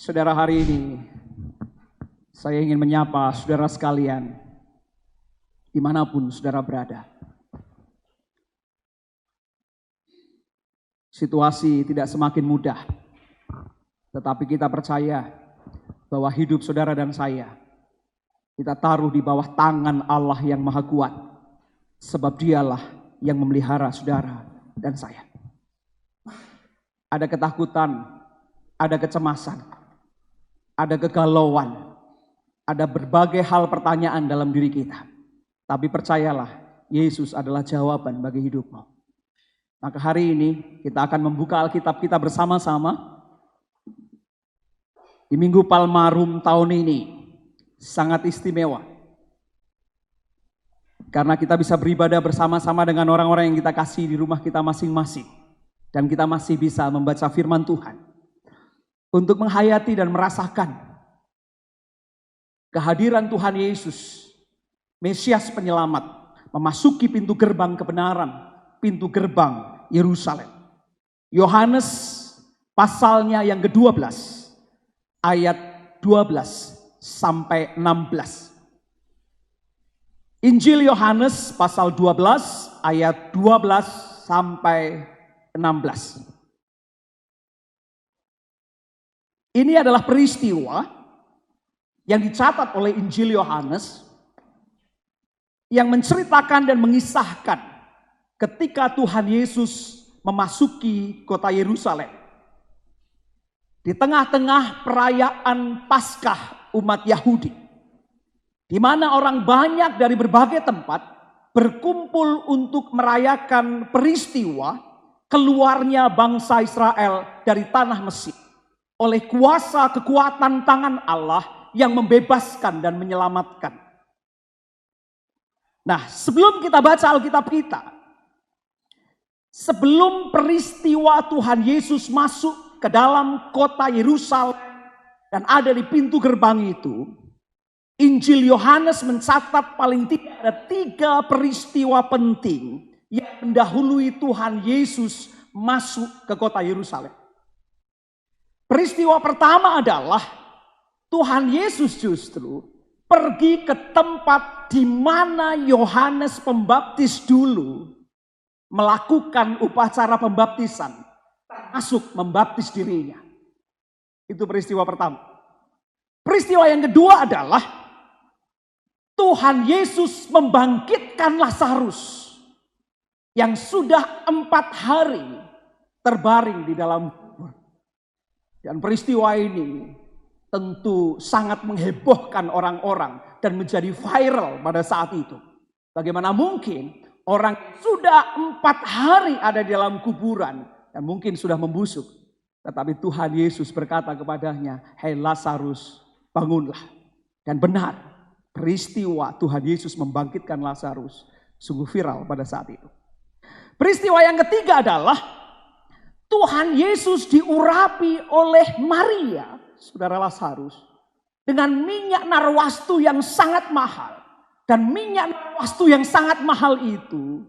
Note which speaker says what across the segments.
Speaker 1: Saudara, hari ini saya ingin menyapa saudara sekalian dimanapun saudara berada. Situasi tidak semakin mudah, tetapi kita percaya bahwa hidup saudara dan saya kita taruh di bawah tangan Allah yang Maha Kuat, sebab Dialah yang memelihara saudara dan saya. Ada ketakutan, ada kecemasan, ada kegalauan, ada berbagai hal pertanyaan dalam diri kita. Tapi percayalah, Yesus adalah jawaban bagi hidupmu. Maka hari ini kita akan membuka Alkitab kita bersama-sama. Di Minggu Palmarum tahun ini sangat istimewa. Karena kita bisa beribadah bersama-sama dengan orang-orang yang kita kasih di rumah kita masing-masing. Dan kita masih bisa membaca firman Tuhan. Untuk menghayati dan merasakan kehadiran Tuhan Yesus, Mesias penyelamat, memasuki pintu gerbang kebenaran, pintu gerbang Yerusalem. Yohanes pasalnya yang ke-12, ayat 12 sampai 16. Injil Yohanes pasal 12, ayat 12 sampai 16. Ini adalah peristiwa yang dicatat oleh Injil Yohanes yang menceritakan dan mengisahkan ketika Tuhan Yesus memasuki kota Yerusalem. Di tengah-tengah perayaan Paskah umat Yahudi, di mana orang banyak dari berbagai tempat berkumpul untuk merayakan peristiwa keluarnya bangsa Israel dari tanah Mesir oleh kuasa kekuatan tangan Allah yang membebaskan dan menyelamatkan. Nah, sebelum kita baca Alkitab kita, sebelum peristiwa Tuhan Yesus masuk ke dalam kota Yerusalem dan ada di pintu gerbang itu, Injil Yohanes mencatat paling tidak ada 3 peristiwa penting yang mendahului Tuhan Yesus masuk ke kota Yerusalem. Peristiwa pertama adalah Tuhan Yesus justru pergi ke tempat di mana Yohanes Pembaptis dulu melakukan upacara pembaptisan, termasuk membaptis dirinya. Itu peristiwa pertama. Peristiwa yang kedua adalah Tuhan Yesus membangkitkan Lazarus yang sudah 4 hari terbaring di dalam kubur. Dan peristiwa ini tentu sangat menghebohkan orang-orang dan menjadi viral pada saat itu. Bagaimana mungkin orang sudah 4 hari ada di dalam kuburan dan mungkin sudah membusuk. Tetapi Tuhan Yesus berkata kepadanya, "Hei Lazarus, bangunlah." Dan benar, peristiwa Tuhan Yesus membangkitkan Lazarus sungguh viral pada saat itu. Peristiwa yang ketiga adalah Tuhan Yesus diurapi oleh Maria, saudara Lazarus, dengan minyak narwastu yang sangat mahal. Dan minyak narwastu yang sangat mahal itu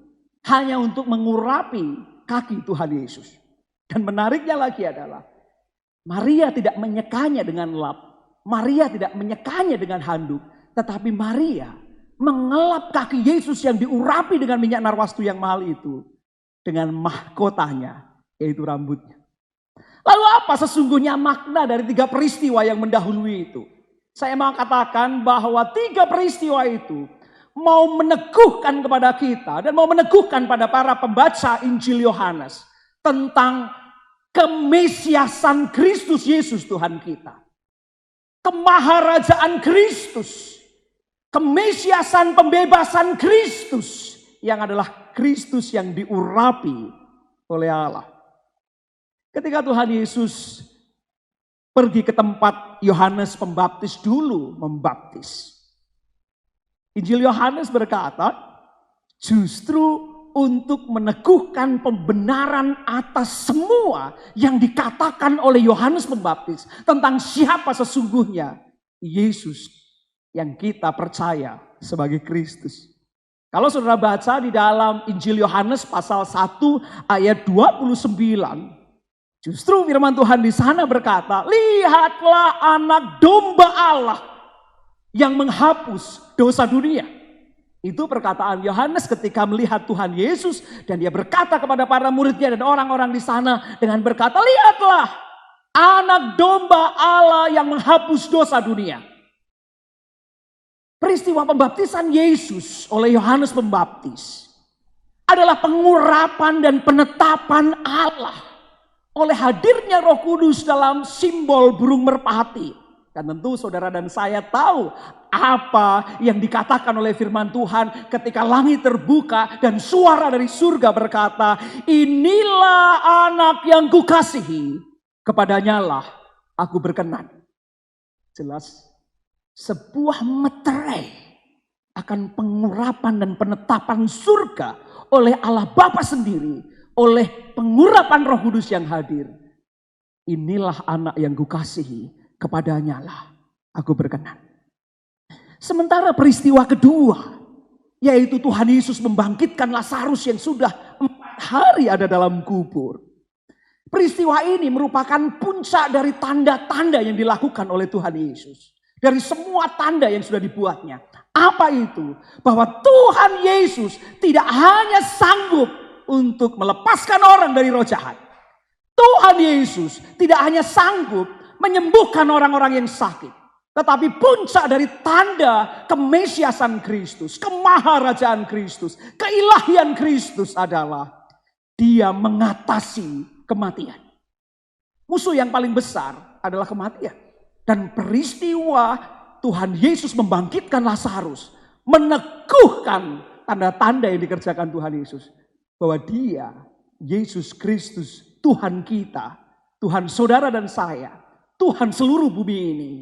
Speaker 1: hanya untuk mengurapi kaki Tuhan Yesus. Dan menariknya lagi adalah Maria tidak menyekanya dengan lap, Maria tidak menyekanya dengan handuk, tetapi Maria mengelap kaki Yesus yang diurapi dengan minyak narwastu yang mahal itu dengan mahkotanya, yaitu rambutnya. Lalu apa sesungguhnya makna dari 3 peristiwa yang mendahului itu? Saya mau katakan bahwa 3 peristiwa itu mau meneguhkan kepada kita dan mau meneguhkan pada para pembaca Injil Yohanes tentang kemesiasan Kristus Yesus Tuhan kita. Kemaharajaan Kristus, kemesiasan pembebasan Kristus yang adalah Kristus yang diurapi oleh Allah. Ketika Tuhan Yesus pergi ke tempat Yohanes Pembaptis dulu membaptis, Injil Yohanes berkata, justru untuk meneguhkan pembenaran atas semua yang dikatakan oleh Yohanes Pembaptis tentang siapa sesungguhnya Yesus yang kita percaya sebagai Kristus. Kalau saudara baca di dalam Injil Yohanes pasal 1 ayat 29, Justru firman Tuhan di sana berkata, lihatlah anak domba Allah yang menghapus dosa dunia. Itu perkataan Yohanes ketika melihat Tuhan Yesus dan dia berkata kepada para muridnya dan orang-orang di sana dengan berkata, lihatlah anak domba Allah yang menghapus dosa dunia. Peristiwa pembaptisan Yesus oleh Yohanes Pembaptis adalah pengurapan dan penetapan Allah oleh hadirnya Roh Kudus dalam simbol burung merpati. Dan tentu saudara dan saya tahu apa yang dikatakan oleh firman Tuhan ketika langit terbuka dan suara dari surga berkata, inilah anak yang kukasihi, kepadanya lah aku berkenan. Jelas sebuah meterai akan pengurapan dan penetapan surga oleh Allah Bapa sendiri, oleh pengurapan Roh Kudus yang hadir. Inilah anak yang kukasihi, kepadanya lah aku berkenan. Sementara peristiwa kedua, yaitu Tuhan Yesus membangkitkan Lazarus yang sudah 4 hari ada dalam kubur. Peristiwa ini merupakan puncak dari tanda-tanda yang dilakukan oleh Tuhan Yesus. Dari semua tanda yang sudah dibuatnya. Apa itu? Bahwa Tuhan Yesus tidak hanya sanggup untuk melepaskan orang dari roh jahat. Tuhan Yesus tidak hanya sanggup menyembuhkan orang-orang yang sakit. Tetapi puncak dari tanda kemesiasan Kristus, kemaharajaan Kristus, keilahian Kristus adalah dia mengatasi kematian. Musuh yang paling besar adalah kematian. Dan peristiwa Tuhan Yesus membangkitkan Lazarus meneguhkan tanda-tanda yang dikerjakan Tuhan Yesus. Bahwa dia, Yesus Kristus, Tuhan kita, Tuhan saudara dan saya, Tuhan seluruh bumi ini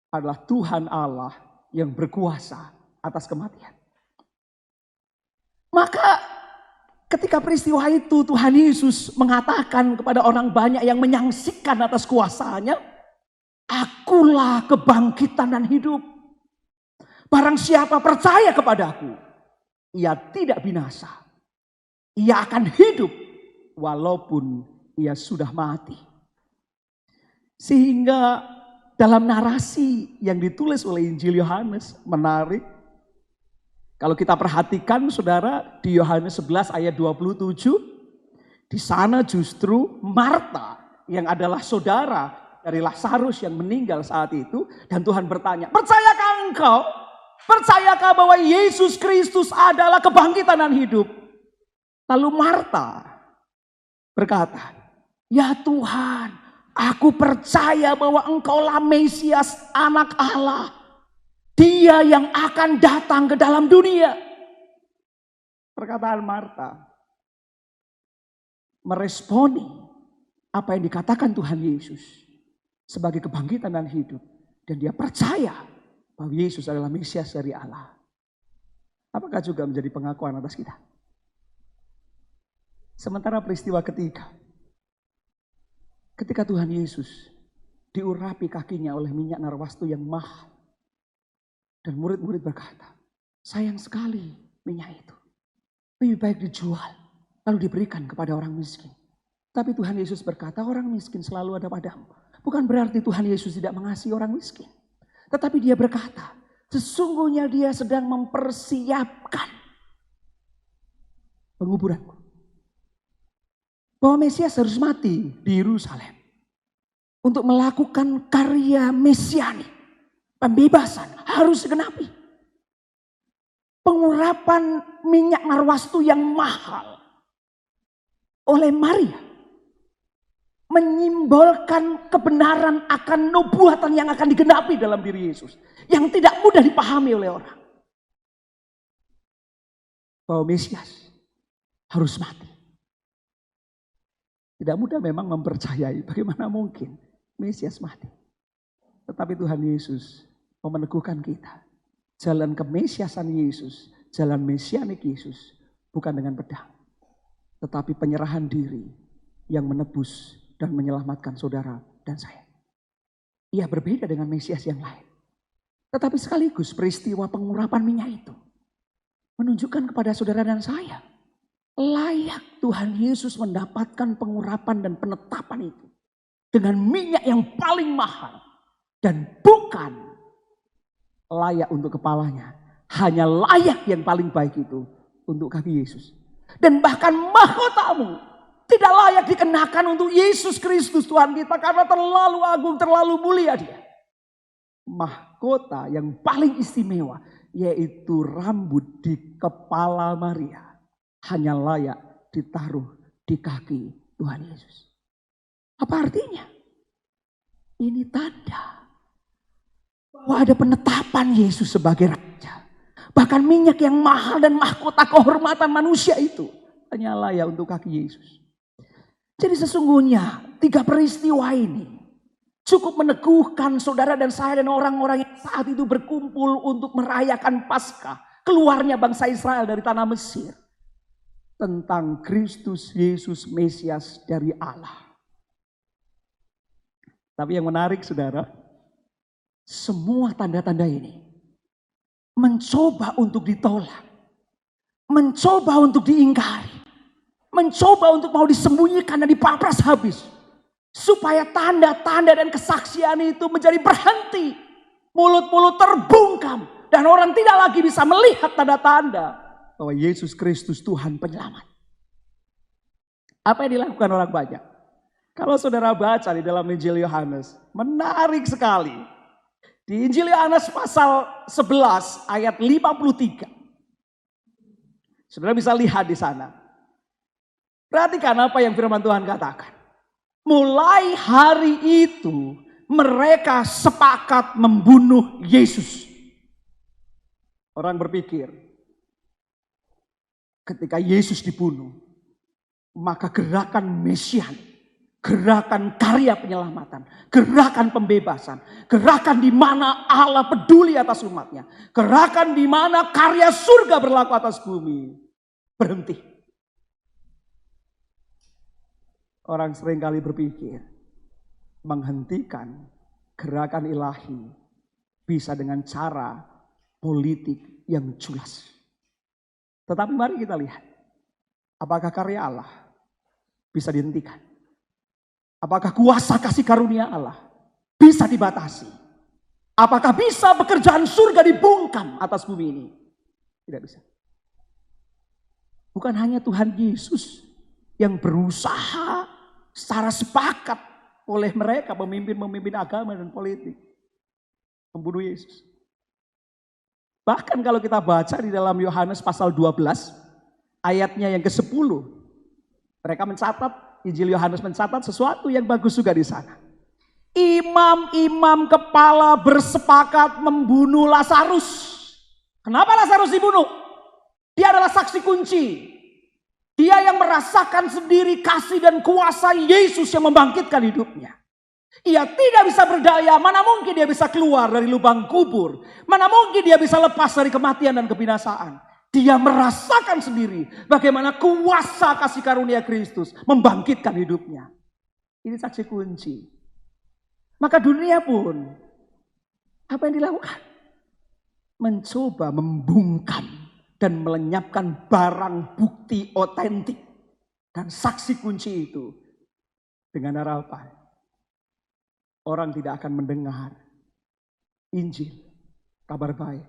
Speaker 1: adalah Tuhan Allah yang berkuasa atas kematian. Maka ketika peristiwa itu Tuhan Yesus mengatakan kepada orang banyak yang menyaksikan atas kuasanya, akulah kebangkitan dan hidup. Barang siapa percaya kepadaku, ia tidak binasa. Ia akan hidup walaupun ia sudah mati. Sehingga dalam narasi yang ditulis oleh Injil Yohanes menarik. Kalau kita perhatikan saudara di Yohanes 11 ayat 27. Di sana justru Marta yang adalah saudara dari Lazarus yang meninggal saat itu. Dan Tuhan bertanya, percayakah engkau? Percayakah bahwa Yesus Kristus adalah kebangkitan dan hidup? Lalu Marta berkata, ya Tuhan, aku percaya bahwa engkaulah Mesias, anak Allah. Dia yang akan datang ke dalam dunia. Perkataan Marta meresponi apa yang dikatakan Tuhan Yesus sebagai kebangkitan dan hidup. Dan dia percaya bahwa Yesus adalah Mesias dari Allah. Apakah juga menjadi pengakuan atas kita? Sementara peristiwa ketiga, ketika Tuhan Yesus diurapi kakinya oleh minyak narwastu yang mahal. Dan murid-murid berkata, sayang sekali minyak itu. Lebih baik dijual, lalu diberikan kepada orang miskin. Tapi Tuhan Yesus berkata, orang miskin selalu ada padamu. Bukan berarti Tuhan Yesus tidak mengasihi orang miskin. Tetapi dia berkata, sesungguhnya dia sedang mempersiapkan penguburanku. Bahwa Mesias harus mati di Yerusalem. Untuk melakukan karya mesianik. Pembebasan harus digenapi. Pengurapan minyak narwastu yang mahal oleh Maria menyimbolkan kebenaran akan nubuatan yang akan digenapi dalam diri Yesus, yang tidak mudah dipahami oleh orang. Bahwa Mesias harus mati. Tidak mudah memang mempercayai, bagaimana mungkin Mesias mati. Tetapi Tuhan Yesus mau meneguhkan kita. Jalan kemesiasan Yesus, jalan mesianik Yesus bukan dengan pedang. Tetapi penyerahan diri yang menebus dan menyelamatkan saudara dan saya. Ia berbeda dengan Mesias yang lain. Tetapi sekaligus peristiwa pengurapan minyak itu menunjukkan kepada saudara dan saya layak Tuhan Yesus mendapatkan pengurapan dan penetapan itu dengan minyak yang paling mahal. Dan bukan layak untuk kepalanya, hanya layak yang paling baik itu untuk kaki Yesus. Dan bahkan mahkotamu tidak layak dikenakan untuk Yesus Kristus Tuhan kita, karena terlalu agung, terlalu mulia dia. Mahkota yang paling istimewa yaitu rambut di kepala Maria hanya layak ditaruh di kaki Tuhan Yesus. Apa artinya? Ini tanda bahwa ada penetapan Yesus sebagai raja. Bahkan minyak yang mahal dan mahkota kehormatan manusia itu hanya layak untuk kaki Yesus. Jadi sesungguhnya 3 peristiwa ini cukup meneguhkan saudara dan saya dan orang-orang yang saat itu berkumpul untuk merayakan Paskah, keluarnya bangsa Israel dari tanah Mesir, tentang Kristus Yesus Mesias dari Allah. Tapi yang menarik saudara, semua tanda-tanda ini mencoba untuk ditolak, mencoba untuk diingkari, mencoba untuk mau disembunyikan dan dipapras habis. Supaya tanda-tanda dan kesaksian itu menjadi berhenti. Mulut-mulut terbungkam. Dan orang tidak lagi bisa melihat tanda-tanda bahwa Yesus Kristus Tuhan penyelamat. Apa yang dilakukan orang banyak? Kalau saudara baca di dalam Injil Yohanes, menarik sekali. Di Injil Yohanes pasal 11 ayat 53. Saudara bisa lihat di sana. Perhatikan apa yang firman Tuhan katakan. Mulai hari itu mereka sepakat membunuh Yesus. Orang berpikir ketika Yesus dibunuh, maka gerakan Mesian, gerakan karya penyelamatan, gerakan pembebasan, gerakan di mana Allah peduli atas umatnya, gerakan di mana karya surga berlaku atas bumi, berhenti. Orang seringkali berpikir menghentikan gerakan ilahi bisa dengan cara politik yang culas. Tetapi mari kita lihat, apakah karya Allah bisa dihentikan? Apakah kuasa kasih karunia Allah bisa dibatasi? Apakah bisa pekerjaan surga dibungkam atas bumi ini? Tidak bisa. Bukan hanya Tuhan Yesus yang berusaha secara sepakat oleh mereka pemimpin-pemimpin agama dan politik membunuh Yesus. Bahkan kalau kita baca di dalam Yohanes pasal 12 ayatnya yang ke-10, mereka mencatat, Injil Yohanes mencatat sesuatu yang bagus juga di sana. Imam-imam kepala bersepakat membunuh Lazarus. Kenapa Lazarus dibunuh? Dia adalah saksi kunci. Dia yang merasakan sendiri kasih dan kuasa Yesus yang membangkitkan hidupnya. Ia tidak bisa berdaya, mana mungkin dia bisa keluar dari lubang kubur. Mana mungkin dia bisa lepas dari kematian dan kebinasaan. Dia merasakan sendiri bagaimana kuasa kasih karunia Kristus membangkitkan hidupnya. Ini saksi kunci. Maka dunia pun, apa yang dilakukan? Mencoba membungkam dan melenyapkan barang bukti otentik dan saksi kunci itu dengan harapan orang tidak akan mendengar Injil, kabar baik,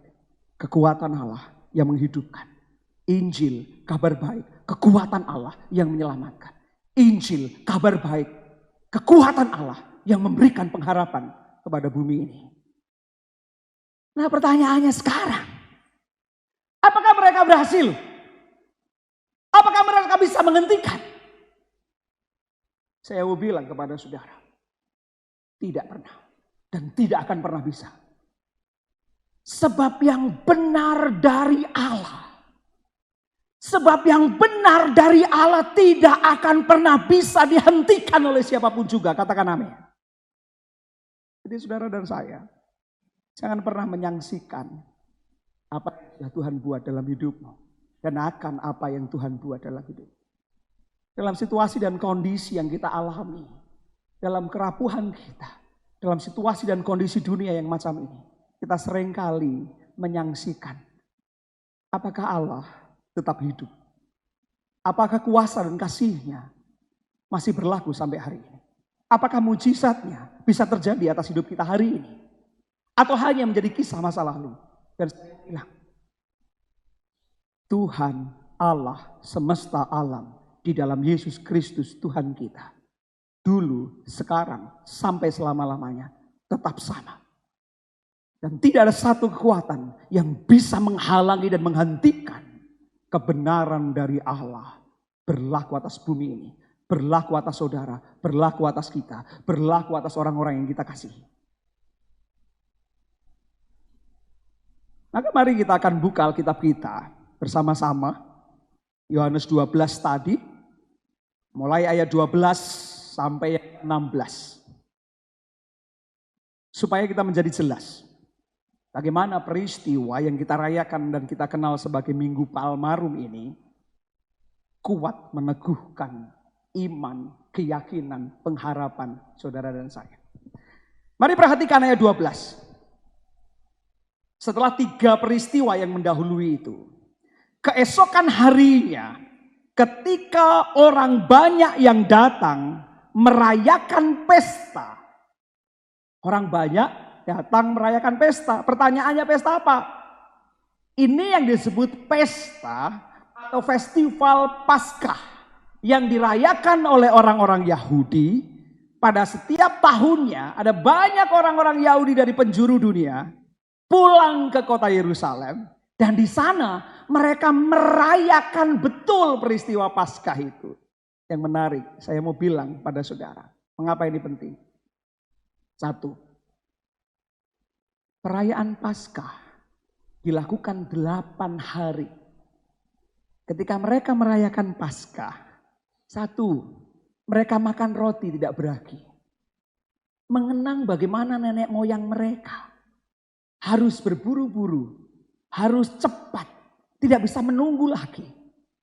Speaker 1: kekuatan Allah yang menghidupkan. Injil, kabar baik, kekuatan Allah yang menyelamatkan. Injil, kabar baik, kekuatan Allah yang memberikan pengharapan kepada bumi ini. Nah, pertanyaannya sekarang, apakah mereka berhasil? Apakah mereka bisa menghentikan? Saya mau bilang kepada saudara, tidak pernah dan tidak akan pernah bisa. Sebab yang benar dari Allah, sebab yang benar dari Allah tidak akan pernah bisa dihentikan oleh siapapun juga. Katakan amin. Jadi saudara dan saya, jangan pernah menyaksikan apa yang Tuhan buat dalam hidupmu dan akan apa yang Tuhan buat dalam hidup. Dalam situasi dan kondisi yang kita alami, dalam kerapuhan kita, dalam situasi dan kondisi dunia yang macam ini, kita seringkali menyaksikan apakah Allah tetap hidup, Apakah kuasa dan kasih-Nya masih berlaku sampai hari ini? Apakah mujizat-Nya bisa terjadi atas hidup kita hari ini? Atau hanya menjadi kisah masa lalu? Dan saya bilang, Tuhan Allah semesta alam di dalam Yesus Kristus Tuhan kita, dulu, sekarang, sampai selama-lamanya tetap sama. Dan tidak ada satu kekuatan yang bisa menghalangi dan menghentikan kebenaran dari Allah berlaku atas bumi ini, berlaku atas saudara, berlaku atas kita, berlaku atas orang-orang yang kita kasihi. Maka mari kita akan buka Alkitab kita bersama-sama. Yohanes 12 tadi, mulai ayat 12 sampai 16. Supaya kita menjadi jelas bagaimana peristiwa yang kita rayakan dan kita kenal sebagai Minggu Palmarum ini kuat meneguhkan iman, keyakinan, pengharapan saudara dan saya. Mari perhatikan ayat 12. Setelah 3 peristiwa yang mendahului itu, keesokan harinya ketika orang banyak yang datang merayakan pesta. Orang banyak datang merayakan pesta. Pertanyaannya pesta apa? Ini yang disebut pesta atau festival Paskah yang dirayakan oleh orang-orang Yahudi pada setiap tahunnya. Ada banyak orang-orang Yahudi dari penjuru dunia pulang ke kota Yerusalem, dan di sana mereka merayakan betul peristiwa Paskah itu. Yang menarik, saya mau bilang pada saudara, mengapa ini penting? 1, perayaan Paskah dilakukan 8 hari. Ketika mereka merayakan Paskah, 1, mereka makan roti tidak beragi. Mengenang bagaimana nenek moyang mereka harus berburu-buru, harus cepat, tidak bisa menunggu lagi.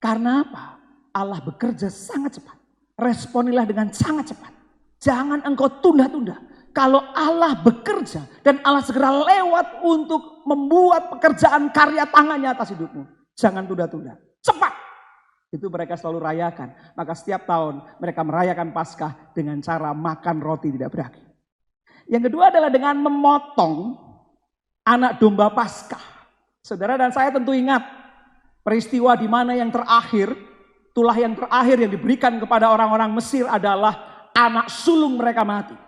Speaker 1: Karena apa? Allah bekerja sangat cepat. Responilah dengan sangat cepat. Jangan engkau tunda-tunda. Kalau Allah bekerja dan Allah segera lewat untuk membuat pekerjaan karya tangannya atas hidupmu, jangan tunda-tunda. Cepat. Itu mereka selalu rayakan. Maka setiap tahun mereka merayakan Paskah dengan cara makan roti tidak beragi. Yang kedua adalah dengan memotong anak domba Paskah. Saudara dan saya tentu ingat peristiwa di mana yang terakhir, tulah yang terakhir yang diberikan kepada orang-orang Mesir adalah anak sulung mereka mati.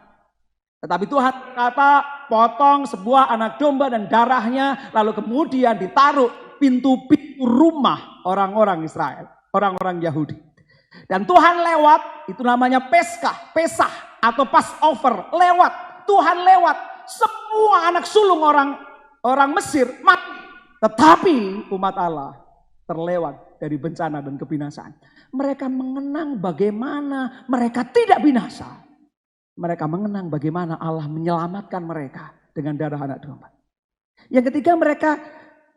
Speaker 1: Tetapi Tuhan berkata, potong sebuah anak domba dan darahnya, lalu kemudian ditaruh pintu-pintu rumah orang-orang Israel, orang-orang Yahudi. Dan Tuhan lewat, itu namanya Pesah atau Passover, lewat, Tuhan lewat. Semua anak sulung orang Mesir mati. Tetapi umat Allah terlewat dari bencana dan kebinasaan. Mereka mengenang bagaimana mereka tidak binasa. Mereka mengenang bagaimana Allah menyelamatkan mereka dengan darah anak domba. Yang ketiga, mereka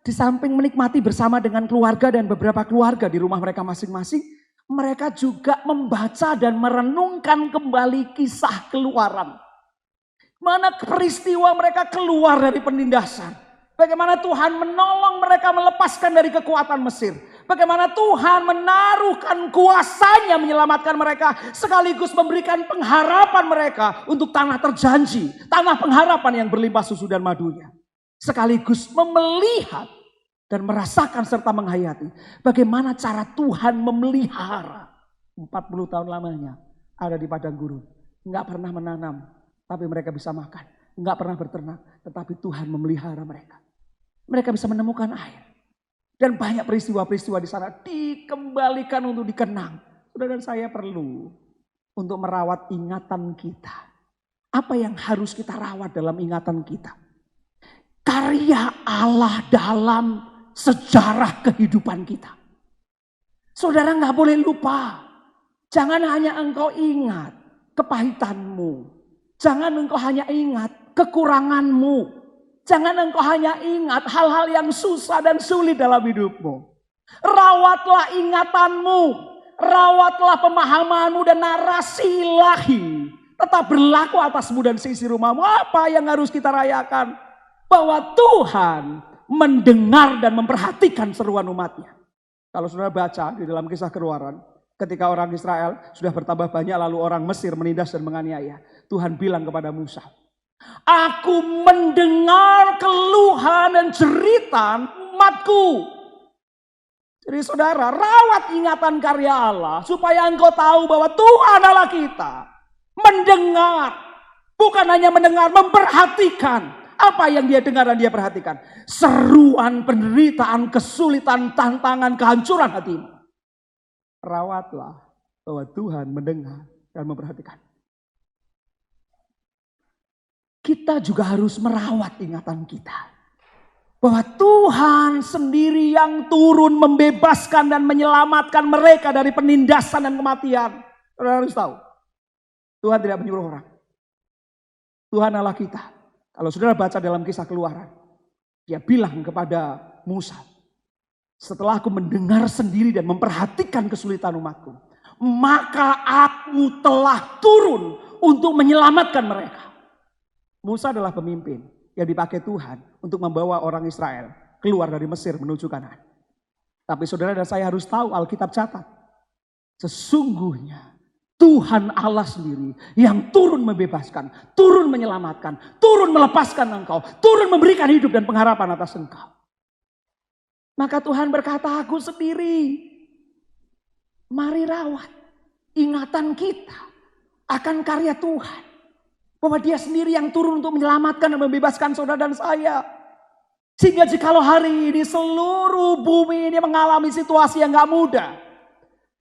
Speaker 1: di samping menikmati bersama dengan keluarga dan beberapa keluarga di rumah mereka masing-masing, mereka juga membaca dan merenungkan kembali kisah Keluaran. Mana peristiwa mereka keluar dari penindasan. Bagaimana Tuhan menolong mereka melepaskan dari kekuatan Mesir. Bagaimana Tuhan menaruhkan kuasa-Nya menyelamatkan mereka. Sekaligus memberikan pengharapan mereka untuk tanah terjanji. Tanah pengharapan yang berlimpah susu dan madunya. Sekaligus melihat dan merasakan serta menghayati. Bagaimana cara Tuhan memelihara. 40 tahun lamanya ada di padang gurun. Enggak pernah menanam. Tapi mereka bisa makan. Enggak pernah berternak. Tetapi Tuhan memelihara mereka. Mereka bisa menemukan air. Dan banyak peristiwa-peristiwa di sana dikembalikan untuk dikenang. Saudara dan saya perlu untuk merawat ingatan kita. Apa yang harus kita rawat dalam ingatan kita? Karya Allah dalam sejarah kehidupan kita. Saudara enggak boleh lupa. Jangan hanya engkau ingat kepahitanmu. Jangan engkau hanya ingat kekuranganmu. Jangan engkau hanya ingat hal-hal yang susah dan sulit dalam hidupmu. Rawatlah ingatanmu. Rawatlah pemahamanmu dan narasi ilahi. Tetap berlaku atasmu dan seisi rumahmu. Apa yang harus kita rayakan? Bahwa Tuhan mendengar dan memperhatikan seruan umatnya. Kalau saudara baca di dalam Kisah Keluaran, ketika orang Israel sudah bertambah banyak lalu orang Mesir menindas dan menganiaya, Tuhan bilang kepada Musa, aku mendengar keluhan dan jeritan umatku. Jadi saudara, rawat ingatan karya Allah supaya engkau tahu bahwa Tuhan Allah kita mendengar. Bukan hanya mendengar, memperhatikan. Apa yang dia dengar dan dia perhatikan? Seruan, penderitaan, kesulitan, tantangan, kehancuran hatimu. Rawatlah bahwa Tuhan mendengar dan memperhatikan. Kita juga harus merawat ingatan kita. Bahwa Tuhan sendiri yang turun membebaskan dan menyelamatkan mereka dari penindasan dan kematian. Saudara harus tahu. Tuhan tidak menyuruh orang. Tuhan Allah kita. Kalau saudara baca dalam Kisah Keluaran. Dia bilang kepada Musa. Setelah aku mendengar sendiri dan memperhatikan kesulitan umatku. Maka aku telah turun untuk menyelamatkan mereka. Musa adalah pemimpin yang dipakai Tuhan untuk membawa orang Israel keluar dari Mesir menuju Kanaan. Tapi saudara dan saya harus tahu, Alkitab catat. Sesungguhnya Tuhan Allah sendiri yang turun membebaskan, turun menyelamatkan, turun melepaskan engkau, turun memberikan hidup dan pengharapan atas engkau. Maka Tuhan berkata, aku sendiri. Mari rawat ingatan kita akan karya Tuhan. Bahwa dia sendiri yang turun untuk menyelamatkan dan membebaskan saudara dan saya. Sehingga jikalau hari ini seluruh bumi ini mengalami situasi yang gak mudah.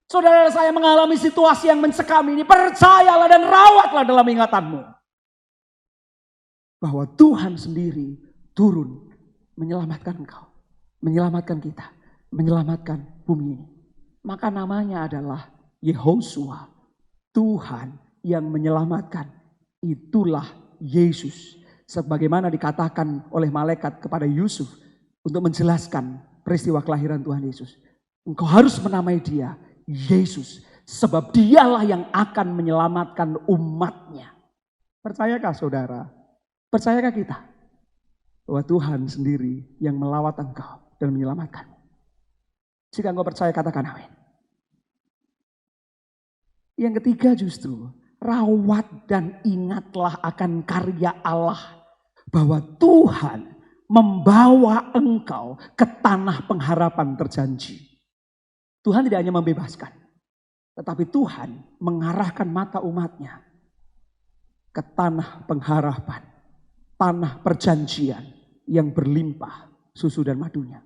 Speaker 1: Saudara dan saya mengalami situasi yang mencekam ini. Percayalah dan rawatlah dalam ingatanmu. Bahwa Tuhan sendiri turun menyelamatkan engkau. Menyelamatkan kita. Menyelamatkan bumi ini. Maka namanya adalah Yehosua. Tuhan yang menyelamatkan. Itulah Yesus. Sebagaimana dikatakan oleh malaikat kepada Yusuf. Untuk menjelaskan peristiwa kelahiran Tuhan Yesus. Engkau harus menamai dia Yesus. Sebab dialah yang akan menyelamatkan umatnya. Percayakah saudara? Percayakah kita? Bahwa Tuhan sendiri yang melawat engkau dan menyelamatkan. Jika engkau percaya katakan amin. Yang ketiga justru. Rawat dan ingatlah akan karya Allah. Bahwa Tuhan membawa engkau ke tanah pengharapan terjanji. Tuhan tidak hanya membebaskan. Tetapi Tuhan mengarahkan mata umatnya. Ke tanah pengharapan. Tanah perjanjian yang berlimpah susu dan madunya.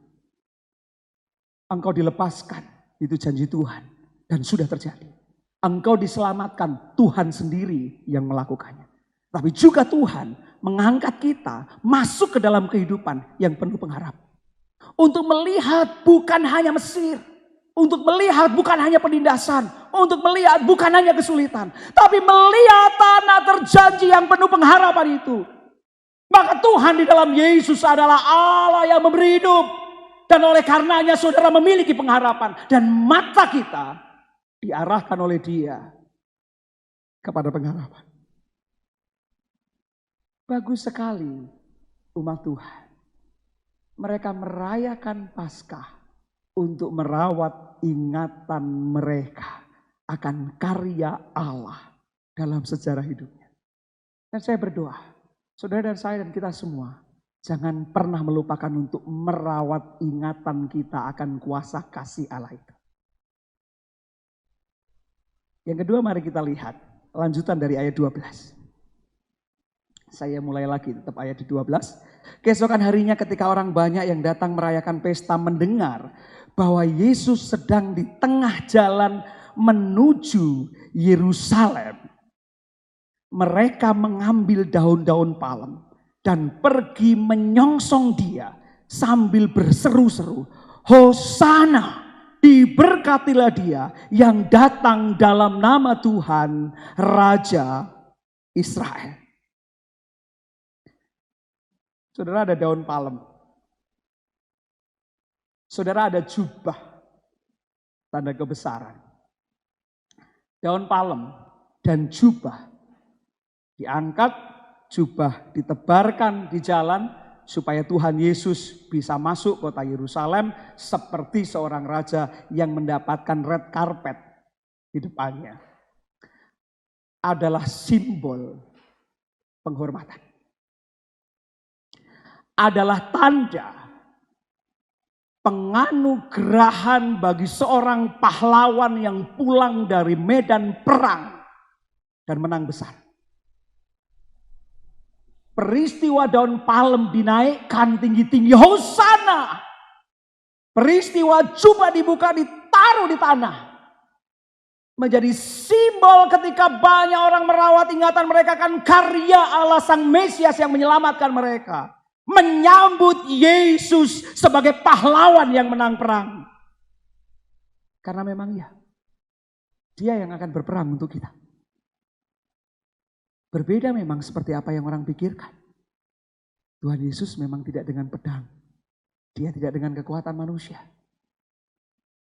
Speaker 1: Engkau dilepaskan. Itu janji Tuhan. Dan sudah terjadi. Engkau diselamatkan, Tuhan sendiri yang melakukannya. Tapi juga Tuhan mengangkat kita masuk ke dalam kehidupan yang penuh pengharapan. Untuk melihat bukan hanya Mesir. Untuk melihat bukan hanya penindasan. Untuk melihat bukan hanya kesulitan. Tapi melihat tanah terjanji yang penuh pengharapan itu. Maka Tuhan di dalam Yesus adalah Allah yang memberi hidup. Dan oleh karenanya saudara memiliki pengharapan. Dan mata kita diarahkan oleh dia kepada pengharapan. Bagus sekali umat Tuhan. Mereka merayakan Paskah untuk merawat ingatan mereka akan karya Allah dalam sejarah hidupnya. Dan saya berdoa, saudara dan saya dan kita semua, jangan pernah melupakan untuk merawat ingatan kita akan kuasa kasih Allah itu. Yang kedua mari kita lihat lanjutan dari ayat 12. Saya mulai lagi tetap ayat di 12. Keesokan harinya ketika orang banyak yang datang merayakan pesta mendengar bahwa Yesus sedang di tengah jalan menuju Yerusalem. Mereka mengambil daun-daun palem dan pergi menyongsong dia sambil berseru-seru, Hosana! Diberkatilah dia yang datang dalam nama Tuhan Raja Israel. Saudara ada daun palem. Saudara ada jubah. Tanda kebesaran. Daun palem dan jubah diangkat, jubah ditebarkan di jalan, supaya Tuhan Yesus bisa masuk kota Yerusalem seperti seorang raja yang mendapatkan red carpet di depannya. Adalah simbol penghormatan. Adalah tanda penganugerahan bagi seorang pahlawan yang pulang dari medan perang dan menang besar. Peristiwa daun palem dinaikkan tinggi-tinggi, Hosana. Peristiwa jubah dibuka, ditaruh di tanah. Menjadi simbol ketika banyak orang merawat ingatan mereka akan karya Allah Sang Mesias yang menyelamatkan mereka. Menyambut Yesus sebagai pahlawan yang menang perang. Karena memang Dia yang akan berperang untuk kita. Berbeda memang seperti apa yang orang pikirkan. Tuhan Yesus memang tidak dengan pedang. Dia tidak dengan kekuatan manusia.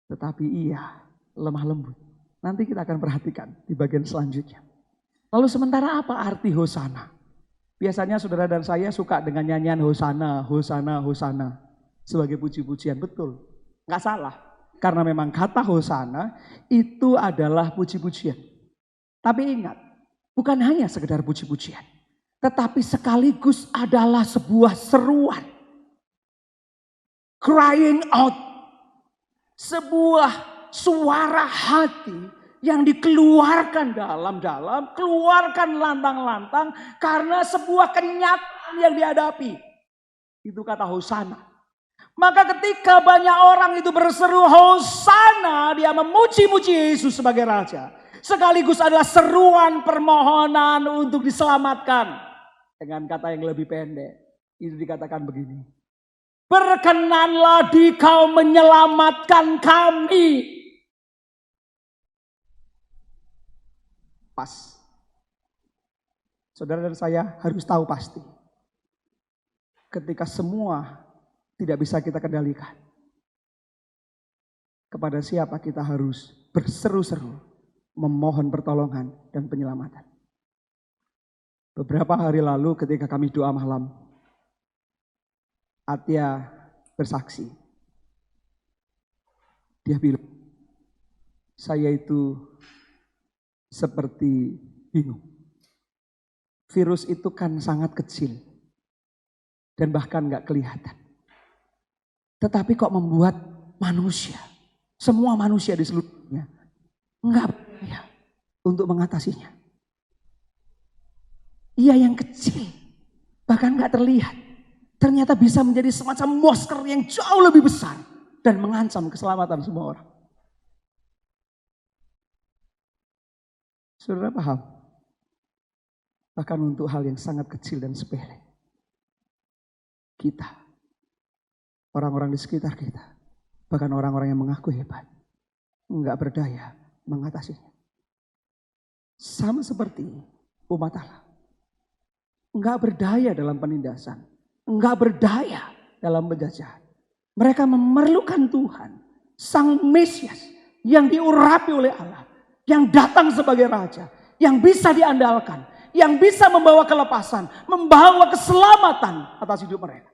Speaker 1: Tetapi Ia lemah lembut. Nanti kita akan perhatikan di bagian selanjutnya. Lalu sementara apa arti Hosana? Biasanya saudara dan saya suka dengan nyanyian Hosana, Hosana, Hosana. Sebagai puji-pujian, betul. Nggak salah. Karena memang kata Hosana itu adalah puji-pujian. Tapi ingat, bukan hanya sekedar puji-pujian. Tetapi sekaligus adalah sebuah seruan. Crying out. Sebuah suara hati yang dikeluarkan dalam-dalam. Keluarkan lantang-lantang karena sebuah kenyataan yang dihadapi. Itu kata Hosana. Maka ketika banyak orang itu berseru Hosana, dia memuji-muji Yesus sebagai Raja. Sekaligus adalah seruan permohonan untuk diselamatkan. Dengan kata yang lebih pendek, itu dikatakan begini. Berkenanlah Dikau menyelamatkan kami. Pas. Saudara dan saya harus tahu pasti. Ketika semua tidak bisa kita kendalikan. Kepada siapa kita harus berseru-seru. Memohon pertolongan dan penyelamatan. Beberapa hari lalu ketika kami doa malam, Atia bersaksi. Dia bilang, saya itu seperti bingung. Virus itu kan sangat kecil dan bahkan gak kelihatan. Tetapi kok membuat manusia, semua manusia di seluruh dunia, enggak untuk mengatasinya. Ia yang kecil, bahkan gak terlihat, ternyata bisa menjadi semacam monster yang jauh lebih besar dan mengancam keselamatan semua orang. Saudara paham? Bahkan untuk hal yang sangat kecil dan sepele. Kita, orang-orang di sekitar kita, bahkan orang-orang yang mengaku hebat, enggak berdaya mengatasinya. Sama seperti umat Allah. Enggak berdaya dalam penindasan. Enggak berdaya dalam penjajahan. Mereka memerlukan Tuhan. Sang Mesias yang diurapi oleh Allah. Yang datang sebagai Raja. Yang bisa diandalkan. Yang bisa membawa kelepasan. Membawa keselamatan atas hidup mereka.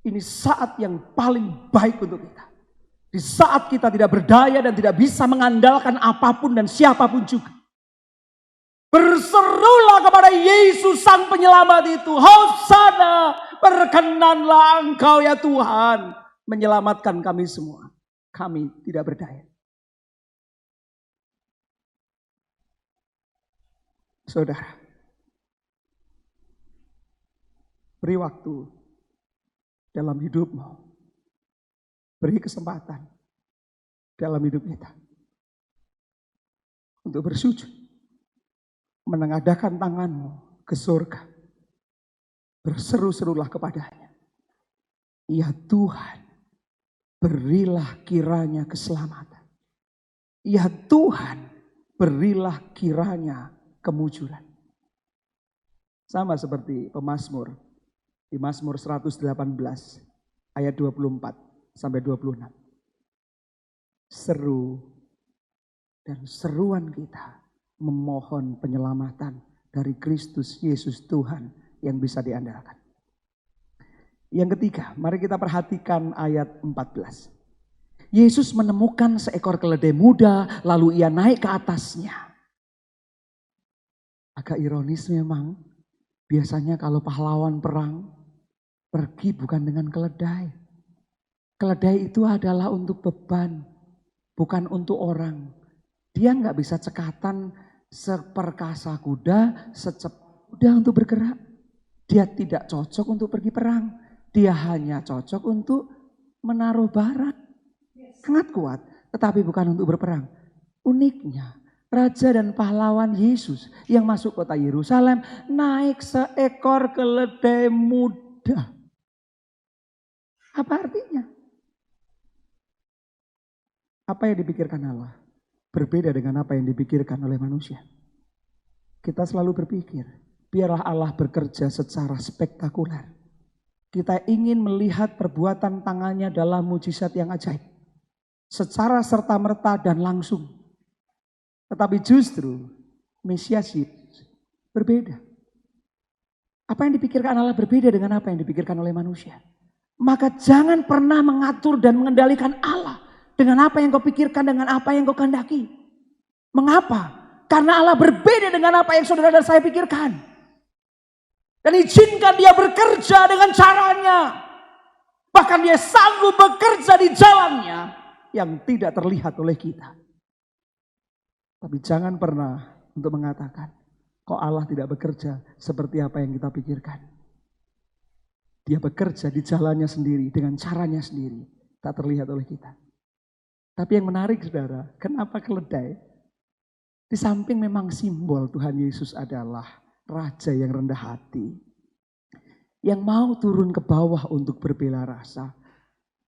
Speaker 1: Ini saat yang paling baik untuk kita. Di saat kita tidak berdaya dan tidak bisa mengandalkan apapun dan siapapun juga. Berserulah kepada Yesus Sang Penyelamat itu. Hosana, berkenanlah Engkau ya Tuhan. Menyelamatkan kami semua. Kami tidak berdaya. Saudara. Beri waktu dalam hidupmu. Beri kesempatan dalam hidup kita untuk bersujud, menengadahkan tanganmu ke surga, berseru-serulah kepadanya. Ya Tuhan, berilah kiranya keselamatan. Ya Tuhan, berilah kiranya kemujuran. Sama seperti pemazmur di Mazmur 118 ayat 24. Sampai 26. Seru dan seruan kita memohon penyelamatan dari Kristus Yesus Tuhan yang bisa diandalkan. Yang ketiga, mari kita perhatikan ayat 14. Yesus menemukan seekor keledai muda, lalu ia naik ke atasnya. Agak ironis memang, biasanya kalau pahlawan perang, pergi bukan dengan keledai. Keledai itu adalah untuk beban, bukan untuk orang. Dia nggak bisa cekatan seperkasa kuda, secepat kuda untuk bergerak. Dia tidak cocok untuk pergi perang. Dia hanya cocok untuk menaruh barang. Sangat kuat, tetapi bukan untuk berperang. Uniknya, raja dan pahlawan Yesus yang masuk kota Yerusalem naik seekor keledai muda. Apa artinya? Apa yang dipikirkan Allah berbeda dengan apa yang dipikirkan oleh manusia. Kita selalu berpikir, biarlah Allah bekerja secara spektakuler. Kita ingin melihat perbuatan tangannya dalam mujizat yang ajaib. Secara serta-merta dan langsung. Tetapi justru Mesias berbeda. Apa yang dipikirkan Allah berbeda dengan apa yang dipikirkan oleh manusia. Maka jangan pernah mengatur dan mengendalikan Allah dengan apa yang kau pikirkan, dengan apa yang kau kehendaki. Mengapa? Karena Allah berbeda dengan apa yang saudara dan saya pikirkan. Dan izinkan dia bekerja dengan caranya. Bahkan dia sanggup bekerja di jalannya yang tidak terlihat oleh kita. Tapi jangan pernah untuk mengatakan, kok Allah tidak bekerja seperti apa yang kita pikirkan. Dia bekerja di jalannya sendiri, dengan caranya sendiri. Tak terlihat oleh kita. Tapi yang menarik saudara, kenapa keledai? Di samping memang simbol Tuhan Yesus adalah Raja yang rendah hati. Yang mau turun ke bawah untuk berbela rasa.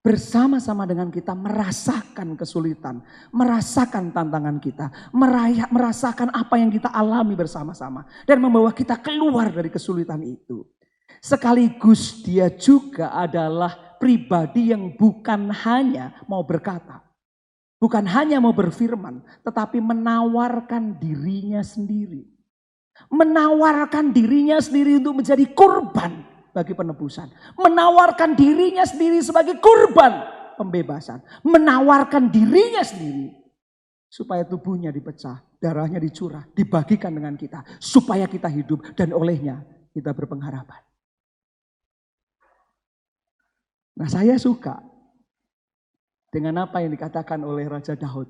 Speaker 1: Bersama-sama dengan kita merasakan kesulitan. Merasakan tantangan kita. Merasakan apa yang kita alami bersama-sama. Dan membawa kita keluar dari kesulitan itu. Sekaligus dia juga adalah pribadi yang bukan hanya mau berkata. Bukan hanya mau berfirman. Tetapi menawarkan dirinya sendiri. Menawarkan dirinya sendiri untuk menjadi kurban bagi penebusan. Menawarkan dirinya sendiri sebagai kurban pembebasan. Menawarkan dirinya sendiri supaya tubuhnya dipecah, darahnya dicurah, dibagikan dengan kita. Supaya kita hidup dan olehnya kita berpengharapan. Nah, saya suka dengan apa yang dikatakan oleh Raja Daud.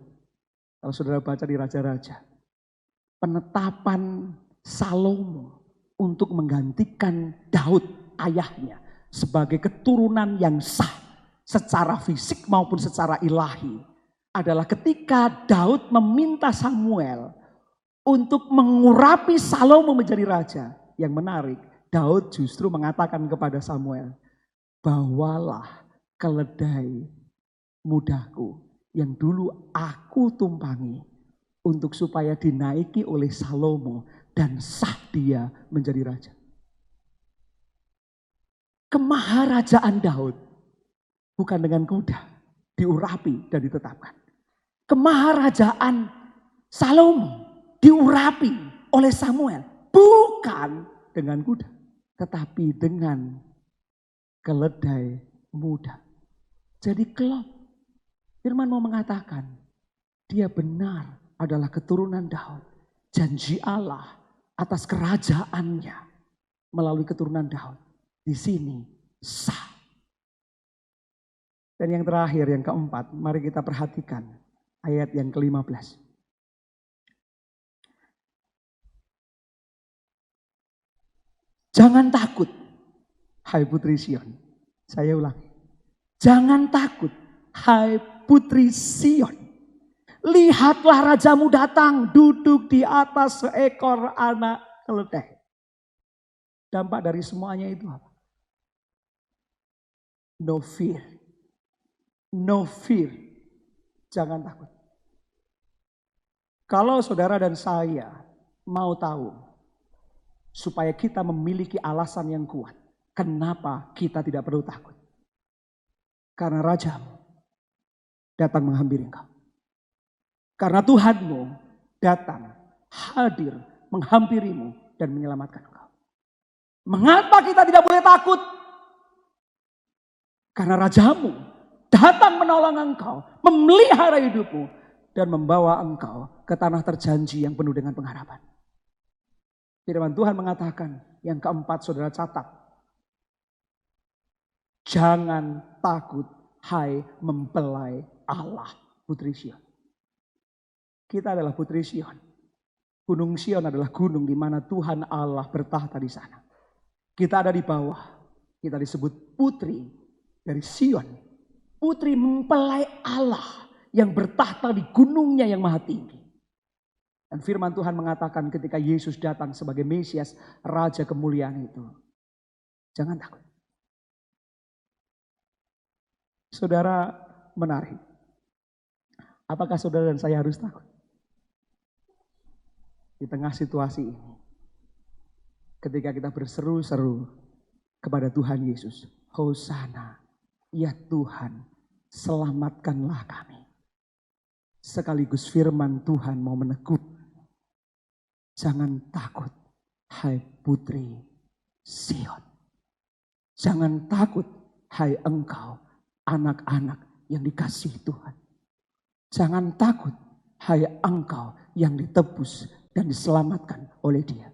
Speaker 1: Kalau saudara baca di Raja-Raja. Penetapan Salomo untuk menggantikan Daud ayahnya sebagai keturunan yang sah secara fisik maupun secara ilahi adalah ketika Daud meminta Samuel untuk mengurapi Salomo menjadi raja. Yang menarik, Daud justru mengatakan kepada Samuel, bawalah keledai mudaku yang dulu aku tumpangi untuk supaya dinaiki oleh Salomo dan sah dia menjadi raja. Kemaharajaan Daud bukan dengan kuda diurapi dan ditetapkan. Kemaharajaan Salomo diurapi oleh Samuel bukan dengan kuda, tetapi dengan keledai muda. Jadi klop. Firman mau mengatakan dia benar adalah keturunan Daud. Janji Allah atas kerajaannya melalui keturunan Daud. Di sini sah. Dan yang terakhir, yang keempat, mari kita perhatikan ayat yang ke-15. Jangan takut, hai putri Sion. Saya ulangi. Jangan takut, hai putri Sion. Lihatlah rajamu datang duduk di atas seekor anak keledai. Dampak dari semuanya itu apa? No fear. No fear. Jangan takut. Kalau saudara dan saya mau tahu supaya kita memiliki alasan yang kuat. Kenapa kita tidak perlu takut? Karena rajamu datang menghampiri engkau. Karena Tuhanmu datang hadir menghampirimu dan menyelamatkan engkau. Mengapa kita tidak boleh takut? Karena rajamu datang menolong engkau, memelihara hidupmu, dan membawa engkau ke tanah terjanji yang penuh dengan pengharapan. Firman Tuhan mengatakan, yang keempat saudara catat. Jangan takut, hai mempelai Allah, putri Sion. Kita adalah putri Sion. Gunung Sion adalah gunung di mana Tuhan Allah bertahta di sana. Kita ada di bawah. Kita disebut putri dari Sion. Putri mempelai Allah yang bertahta di gunungnya yang maha tinggi. Dan firman Tuhan mengatakan ketika Yesus datang sebagai Mesias, Raja kemuliaan itu. Jangan takut. Saudara, menarik. Apakah saudara dan saya harus takut? Di tengah situasi ini. Ketika kita berseru-seru kepada Tuhan Yesus. Hosana, ya Tuhan, selamatkanlah kami. Sekaligus firman Tuhan mau menegur. Jangan takut, hai putri Sion. Jangan takut, hai engkau, anak-anak yang dikasihi Tuhan. Jangan takut, hai engkau yang ditebus dan diselamatkan oleh Dia.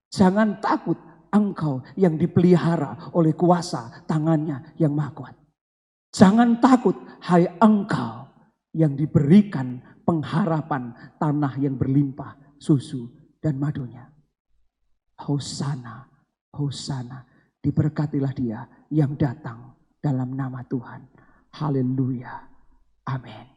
Speaker 1: Jangan takut, engkau yang dipelihara oleh kuasa tangannya yang maha kuat. Jangan takut, hai engkau yang diberikan pengharapan tanah yang berlimpah susu dan madunya. Hosana, Hosana, diberkatilah Dia yang datang dalam nama Tuhan. Haleluya. Amin.